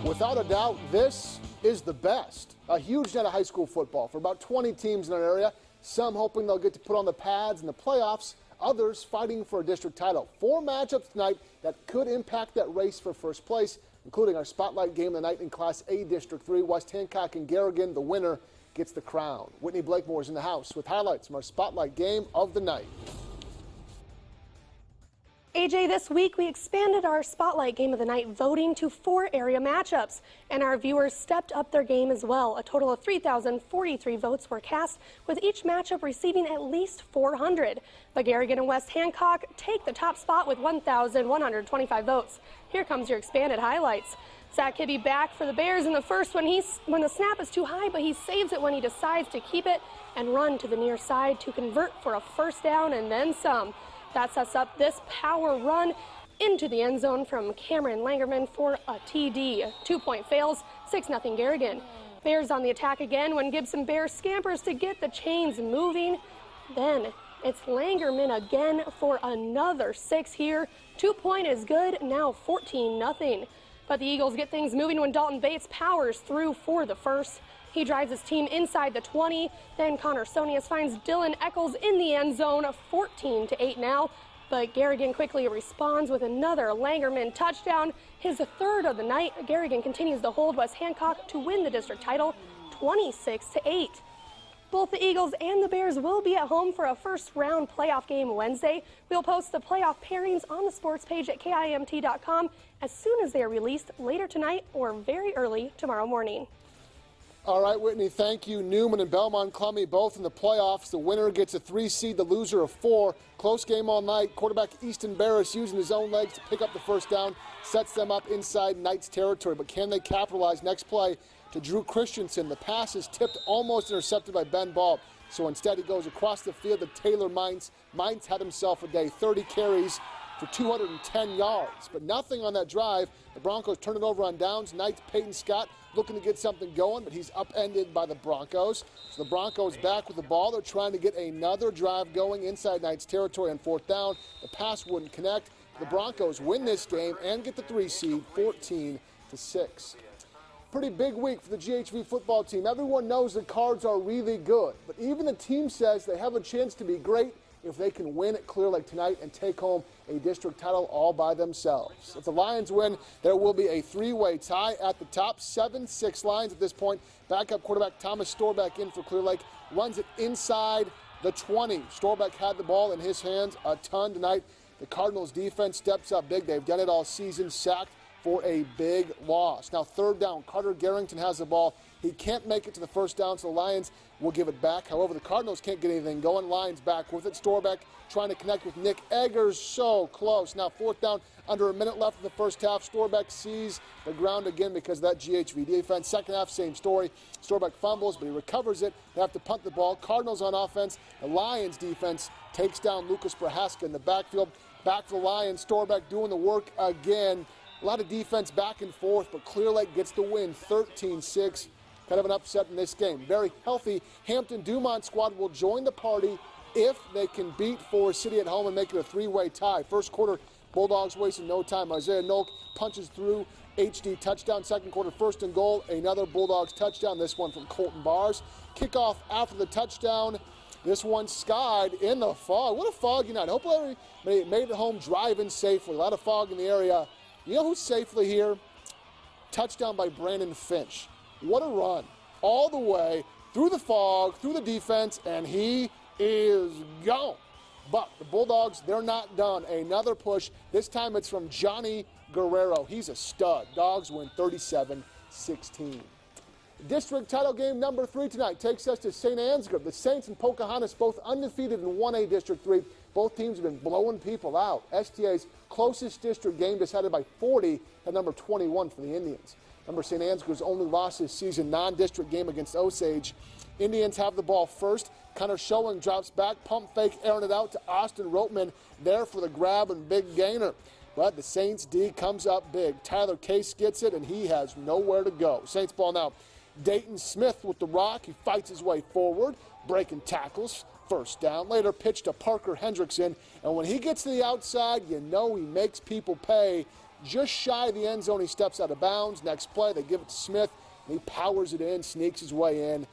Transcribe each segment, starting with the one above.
Without a doubt, this is the best. A huge night of high school football for about 20 teams in our area. Some hoping they'll get to put on the pads in the playoffs, others fighting for a district title. 4 matchups tonight that could impact that race for first place, including our spotlight game of the night in Class A District 3. West Hancock and Garrigan, the winner gets the crown. Whitney Blakemore is in the house with highlights from our spotlight game of the night. AJ, this week we expanded our spotlight game of the night voting to 4 area matchups, and our viewers stepped up their game as well. A total of 3,043 votes were cast, with each matchup receiving at least 400. But Garrigan and West Hancock take the top spot with 1,125 votes. Here comes your expanded highlights. Zach Kibbe back for the Bears in the first when the snap is too high, but he saves it when he decides to keep it and run to the near side to convert for a first down and then some. That sets up this power run into the end zone from Cameron Langerman for a TD. 2-point fails, 6-0 Garrigan. Bears on the attack again when Gibson Bears scampers to get the chains moving. Then it's Langerman again for another 6 here. 2-point is good, now 14-0. But the Eagles get things moving when Dalton Bates powers through for the first. He drives his team inside the 20. Then Connor Sonius finds Dylan Eccles in the end zone, 14-8 now. But Garrigan quickly responds with another Langerman touchdown, his third of the night. Garrigan continues to hold West Hancock to win the district title, 26-8. Both the Eagles and the Bears will be at home for a first-round playoff game Wednesday. We'll post the playoff pairings on the sports page at KIMT.com as soon as they are released later tonight or very early tomorrow morning. All right, Whitney, thank you. Newman and Belmont Clummy both in the playoffs. The winner gets a 3 seed, the loser a 4. Close game all night. Quarterback Easton Barris using his own legs to pick up the first down, sets them up inside Knights territory. But can they capitalize? Next play to Drew Christensen. The pass is tipped, almost intercepted by Ben Ball. So instead he goes across the field to Taylor Mines. Mines had himself a day, 30 carries for 210 yards. But nothing on that drive. The Broncos turn it over on downs. Knights Peyton Scott looking to get something going, but he's upended by the Broncos. So the Broncos back with the ball. They're trying to get another drive going inside Knights territory on 4th down. The pass wouldn't connect. The Broncos win this game and get the 3 seed, 14-6. Pretty big week for the GHV football team. Everyone knows the Cards are really good, but even the team says they have a chance to be great if they can win at Clear Lake tonight and take home a district title all by themselves. If the Lions win, there will be a 3-way tie at the top. 7-6 Lions at this point. Backup quarterback Thomas Storbeck in for Clear Lake. Runs it inside the 20. Storbeck had the ball in his hands a ton tonight. The Cardinals defense steps up big. They've done it all season. Sacked for a big loss. Now 3rd down. Carter Garrington has the ball. He can't make it to the first down, so the Lions will give it back. However, the Cardinals can't get anything going. Lions back with it. Storbeck trying to connect with Nick Eggers. So close. Now 4th down, under a minute left in the first half. Storbeck sees the ground again because of that GHV defense. Second half, same story. Storbeck fumbles, but he recovers it. They have to punt the ball. Cardinals on offense. The Lions defense takes down Lucas Prohaska in the backfield. Back for the Lions. Storbeck doing the work again. A lot of defense back and forth, but Clear Lake gets the win, 13-6. Kind of an upset in this game. Very healthy Hampton-Dumont squad will join the party if they can beat Forest City at home and make it a 3-way tie. First quarter, Bulldogs wasting no time. Isaiah Nolk punches through, HD touchdown. Second quarter, 1st and goal, another Bulldogs touchdown. This one from Colton Bars. Kickoff after the touchdown. This one skied in the fog. What a foggy night. Hopefully everybody made it home driving safely. A lot of fog in the area. You know who's safely here? Touchdown by Brandon Finch. What a run. All the way through the fog, through the defense, and he is gone. But the Bulldogs, they're not done. Another push. This time it's from Johnny Guerrero. He's a stud. Dogs win 37-16. District title game number 3 tonight takes us to St. Ansgar. The Saints and Pocahontas both undefeated in 1A District 3. Both teams have been blowing people out. STA's closest district game decided by 40 at number 21 for the Indians. Number St. Ansgar's only loss this season, non-district game against Osage. Indians have the ball first. Connor Showing drops back, pump fake, airing it out to Austin Ropeman there for the grab and big gainer. But the Saints D comes up big. Tyler Case gets it, and he has nowhere to go. Saints ball now. Dayton Smith with the rock. He fights his way forward, breaking tackles. First down. Later pitch to Parker Hendrickson. And when he gets to the outside, you know he makes people pay. just shy of the end zone. He steps out of bounds. Next play, they give it to Smith, and he powers it in, sneaks his way in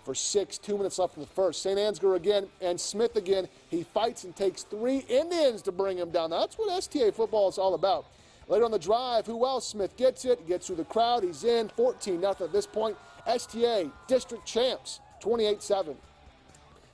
for 6. 2 minutes left in the first. St. Ansgar again, and Smith again. He fights and takes 3 Indians to bring him down. Now, that's what STA football is all about. Later on the drive, who else? Smith gets it, gets through the crowd. He's in, 14-0 at this point. STA district champs, 28-7.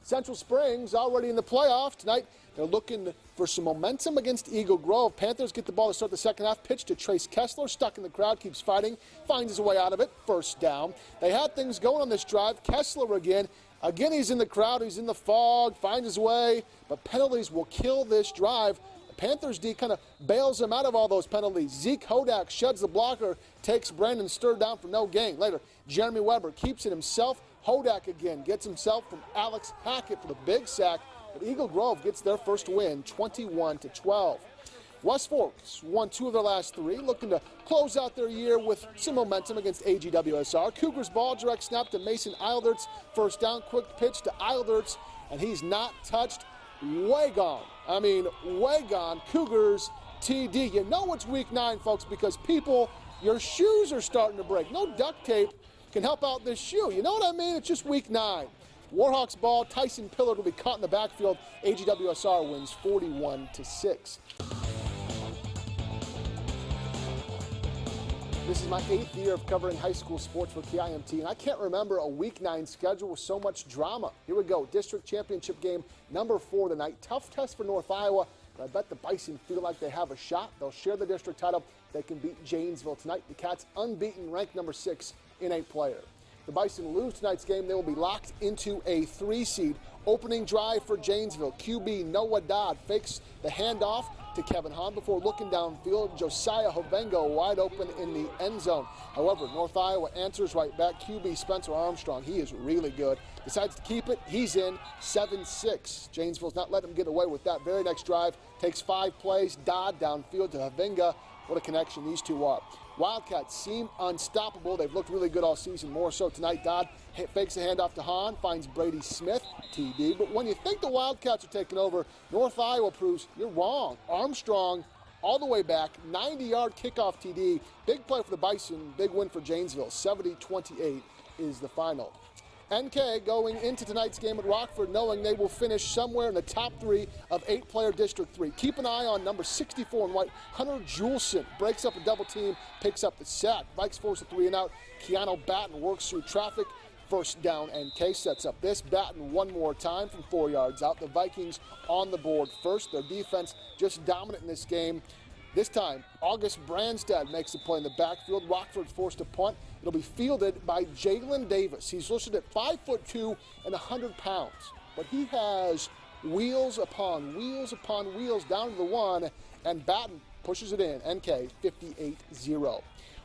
Central Springs already in the playoff tonight. They're looking for some momentum against Eagle Grove. Panthers get the ball to start the second half. Pitch to Trace Kessler, stuck in the crowd, keeps fighting, finds his way out of it. First down. They had things going on this drive. Kessler again. Again, he's in the crowd. He's in the fog, finds his way. But penalties will kill this drive. The Panthers D kind of bails him out of all those penalties. Zeke Hodak sheds the blocker, takes Brandon Sturr down for no gain. Later, Jeremy Weber keeps it himself. Hodak again gets himself from Alex Hackett for the big sack. But Eagle Grove gets their first win, 21-12. West Forks won 2 of their last 3, looking to close out their year with some momentum against AGWSR. Cougars ball, direct snap to Mason Eilderts. First down, quick pitch to Eilderts, and he's not touched. Way gone. I mean, way gone. Cougars TD. You know it's week 9, folks, because people, your shoes are starting to break. No duct tape can help out this shoe. You know what I mean? It's just week 9. Warhawks ball, Tyson Pillard will be caught in the backfield. AGWSR wins 41-6. This is my 8th year of covering high school sports for KIMT, and I can't remember a week 9 schedule with so much drama. Here we go, district championship game number 4 tonight. Tough test for North Iowa, but I bet the Bison feel like they have a shot. They'll share the district title. They can beat Janesville tonight. The Cats unbeaten, ranked number 6 in a player. The Bison lose tonight's game, they will be locked into a 3 seed. Opening drive for Janesville. QB Noah Dodd fakes the handoff to Kevin Hahn before looking downfield. Josiah Hovengo wide open in the end zone. However, North Iowa answers right back. QB Spencer Armstrong, he is really good. Decides to keep it. He's in 7-6. Janesville's not letting him get away with that. Very next drive takes 5 plays. Dodd downfield to Hovenga. What a connection these two are. Wildcats seem unstoppable. They've looked really good all season, more so tonight. Dodd fakes a handoff to Hahn, finds Brady Smith, TD. But when you think the Wildcats are taking over, North Iowa proves you're wrong. Armstrong all the way back, 90-yard kickoff TD. Big play for the Bison, big win for Janesville. 70-28 is the final. NK going into tonight's game at Rockford knowing they will finish somewhere in the top 3 of 8-player District 3. Keep an eye on number 64 in white. Hunter Juleson breaks up a double team, picks up the sack. Vikes force a 3 and out. Keanu Batten works through traffic. First down, NK sets up this. Batten one more time from 4 yards out. The Vikings on the board first. Their defense just dominant in this game. This time, August Branstad makes the play in the backfield. Rockford forced a punt. It'll be fielded by Jalen Davis. He's listed at 5'2" and 100 pounds. But he has wheels upon wheels upon wheels down to the 1, and Batten pushes it in. NK 58-0.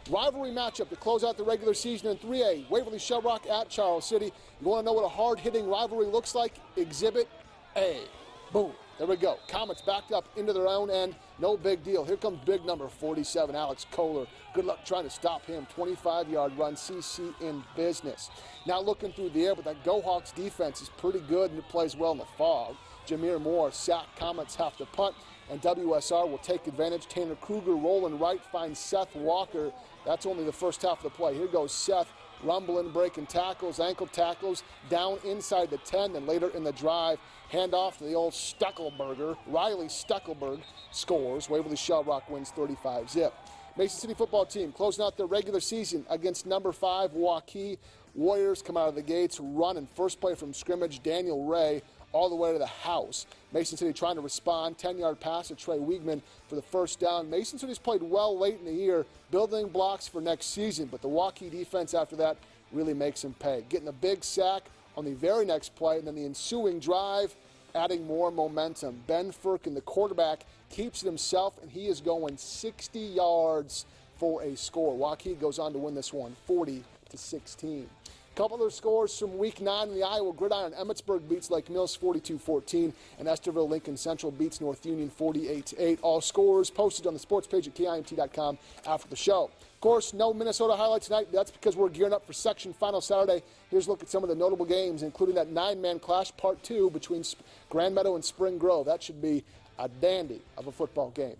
Rivalry matchup to close out the regular season in 3A. Waverly Shellrock at Charles City. You want to know what a hard-hitting rivalry looks like? Exhibit A. Boom. There we go. Comets backed up into their own end. No big deal. Here comes big number 47, Alex Kohler. Good luck trying to stop him. 25-yard run, CC in business. Now looking through the air, but that Go Hawks defense is pretty good and it plays well in the fog. Jameer Moore, sack, Comets have to punt, and WSR will take advantage. Tanner Kruger rolling right, finds Seth Walker. That's only the first half of the play. Here goes Seth, rumbling, breaking tackles, ankle tackles, down inside the 10, and later in the drive, handoff to the old Stuckelberger. Riley Stuckelberg scores. Waverly Shellrock wins 35-zip. Mason City football team closing out their regular season against number 5 Waukee. Warriors come out of the gates, running first play from scrimmage. Daniel Ray all the way to the house. Mason City trying to respond. 10-yard pass to Trey Wiegman for the first down. Mason City's played well late in the year, building blocks for next season, but the Waukee defense after that really makes him pay. Getting a big sack on the very next play, and then the ensuing drive, adding more momentum. Ben Firkin, the quarterback, keeps it himself, and he is going 60 yards for a score. Waukee goes on to win this one, 40-16. Couple other scores from Week 9 in the Iowa Gridiron. Emmetsburg beats Lake Mills 42-14, and Esterville Lincoln Central beats North Union 48-8. All scores posted on the sports page at KIMT.com after the show. Of course, no Minnesota highlights tonight. That's because we're gearing up for Section Final Saturday. Here's a look at some of the notable games, including that 9-man clash Part 2 between Grand Meadow and Spring Grove. That should be a dandy of a football game.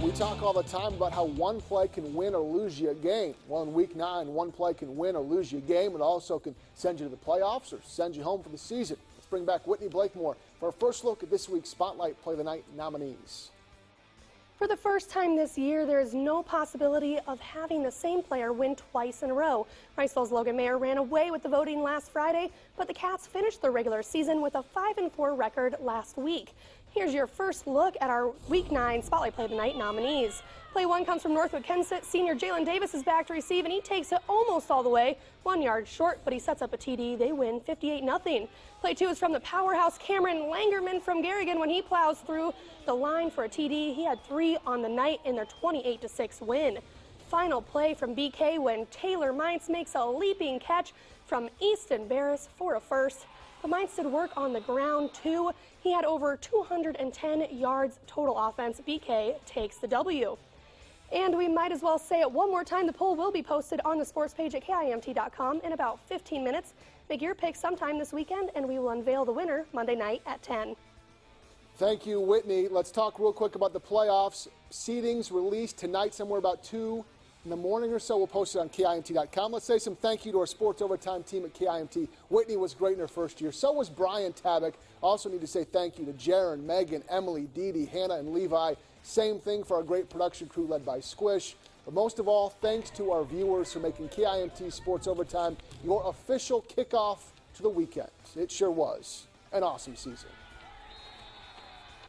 We talk all the time about how one play can win or lose you a game. Well, in Week 9, one play can win or lose you a game. It also can send you to the playoffs or send you home for the season. Let's bring back Whitney Blakemore for our first look at this week's Spotlight Play of the Night nominees. For the first time this year, there is no possibility of having the same player win twice in a row. Riceville's Logan Mayer ran away with the voting last Friday, but the Cats finished their regular season with a 5-4 record last week. Here's your first look at our Week 9 Spotlight Play of the Night nominees. Play 1 comes from Northwood Kensett. Senior Jalen Davis is back to receive, and he takes it almost all the way, 1 yard short, but he sets up a TD. They win 58-0. Play 2 is from the powerhouse Cameron Langerman from Garrigan when he plows through the line for a TD. He had 3 on the night in their 28-6 win. Final play from BK when Taylor Mines makes a leaping catch from Easton Barris for a first. The Mines did work on the ground too. He had over 210 yards total offense. BK takes the W. And we might as well say it one more time. The poll will be posted on the sports page at KIMT.com in about 15 minutes. Make your pick sometime this weekend, and we will unveil the winner Monday night at 10. Thank you, Whitney. Let's talk real quick about the playoffs. Seedings released tonight somewhere about 2 in the morning or so. We'll post it on KIMT.com. Let's say some thank you to our Sports Overtime team at KIMT. Whitney was great in her first year. So was Brian Tabak. Also need to say thank you to Jaron, Megan, Emily, Dee Dee, Hannah, and Levi. Same thing for our great production crew led by Squish. But most of all, thanks to our viewers for making KIMT Sports Overtime your official kickoff to the weekend. It sure was an awesome season.